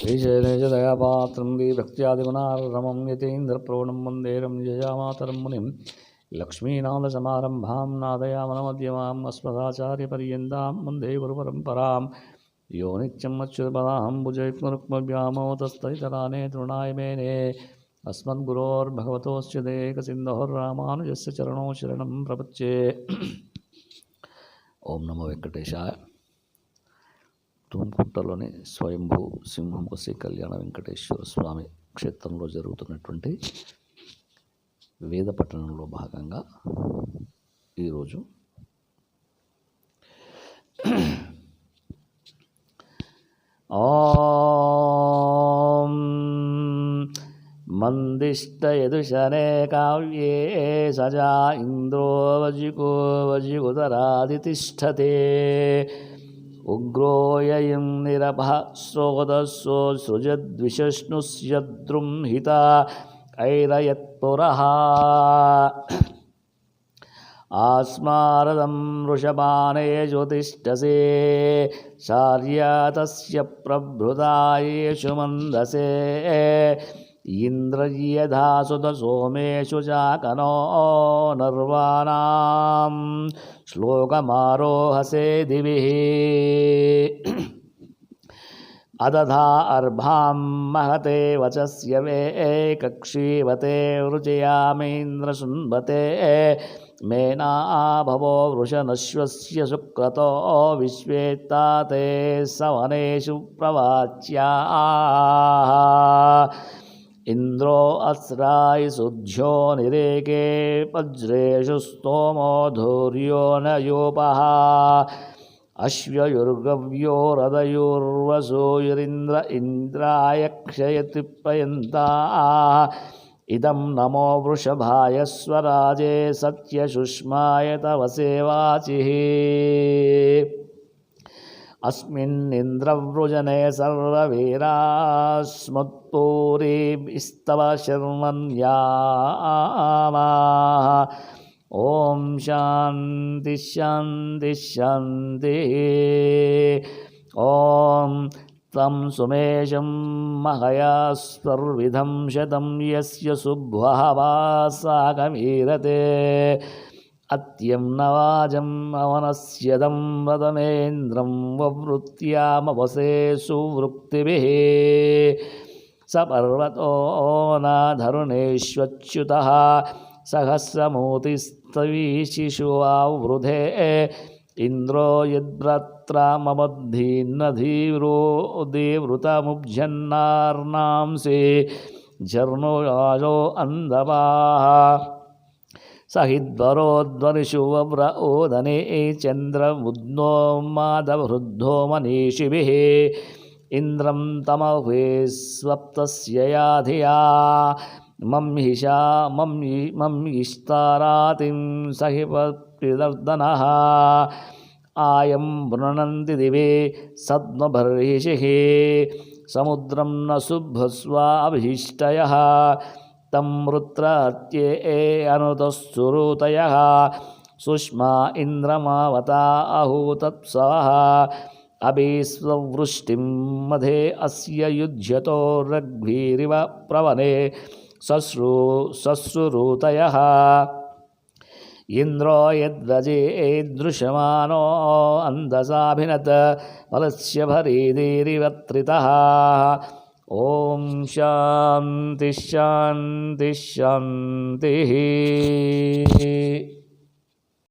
श्रीशैलेशदयापात्रं भक्त्यादिगुणार्णवं यतीन्द्रप्रवणं वन्देरं जयामातरं मुनिं लक्ष्मीनाथसमारम्भां नादयामनमध्यमाम् अस्मदाचार्यपर्यन्तां वन्दे गुरुपरम्परां यो नित्यम् अच्युतपदाम्बुजयुग्मरुक्मव्यामोहतस्तदितराणे तृणाय मेने अस्मद्गुरोर्भगवतोऽस्य देकसिन्धोः रामानुजस्य चरणौ शरणं प्रपद्ये। ఓం నమో వెంకటేశాయ. తుమ్కుంటలోని స్వయంభూ సింహముఖ శ్రీ కళ్యాణ వెంకటేశ్వర స్వామి క్షేత్రంలో జరుగుతున్నటువంటి వేద పఠనంలో భాగంగా ఈరోజు ఓం మందిష్టయదుశనే కావ్యే సజా ఇంద్రో వజిగుతరాదితిష్టతే ఉగ్రోయయం నిరభ స్రోదస్సో సృజద్విషష్ణుస్యద్రుంహిత ఐరయత్పురః ఆస్మారదం వృషభానే జ్యోతిష్టసే శార్యాతస్య ప్రభృతాయేషు మందసే ఇంద్రయథాసుత సోమేషు చాకనో నర్వాణాం శ్లోకమారోహసే దివిః అదధా అర్భాం మహతే వచస్య వేకక్షీవతే వృజయామీంద్రశున్వతే మేనాభవో వృషనశ్వస్య శుక్రతో విశ్వేత్తాతే సవనేషు ప్రవాచ్యాః ఇంద్రో అస్రాయిసుధ్యో నిరేకే వజ్రేషు స్తోమో ధూర్యో నయోపః అశ్వయుర్గవ్యో రథయోర్వసూయురింద్ర ఇంద్రాయ క్షయతి ప్రయంతా ఇదం నమో వృషభాయ స్వరాజే సత్యశుష్మాయ తవ సేవాచిః అస్మిన్నింద్రవృజనే సర్వవీరాస్మత్పూరీభిస్తవ శర్మన్యామాః. ఓం శాంతి శాంతి శాంతి. ఓం తం సుమేషం మహయాస్వర్విధం శతం యస్య శుభ్వః వాసాకమీరతే అత్యం నవాజం అవనస్యదం వదమేంద్రం వవృత్యామవసే సువృక్తిభిః స పర్వతో నాధరుణేష్వచ్యుతః సహస్రమూర్తిస్తవీశిషువావృధే ఇంద్రో యద్భ్రాత్రామబద్ధీన్నధీరో దేవృతముభ్యన్నార్నాంసి జర్నురాజో అందవాః సహిద్వరోద్వరిషు వవ్ర ఓదనే చంద్రముద్నో మాధవృద్ధో మనీషిభిః ఇంద్రం తమహే స్వప్తస్య యాధియా మమ్యిష్తారాతిం సహిపతిదర్దనః ఆయం వృణంతి దివే సద్మబర్హిషిః సముద్రం న శుభ్రస్వాభిష్టయః తం వృత్రాత్యే అనుతస్సురూతయః సుష్మా ఇంద్రమావతా అహూతత్సవః అభిస్వవృష్టిం మధే అస్య యుధ్యతో రగ్భీరివ ప్రవనే సశ్రురూతయః ఇంద్రో యద్వ్రజేదృశ్యమానో అందసాభినత ఫలస్య భరీదిరివత్రితః. ఓం శాంతి శాంతి శాంతి.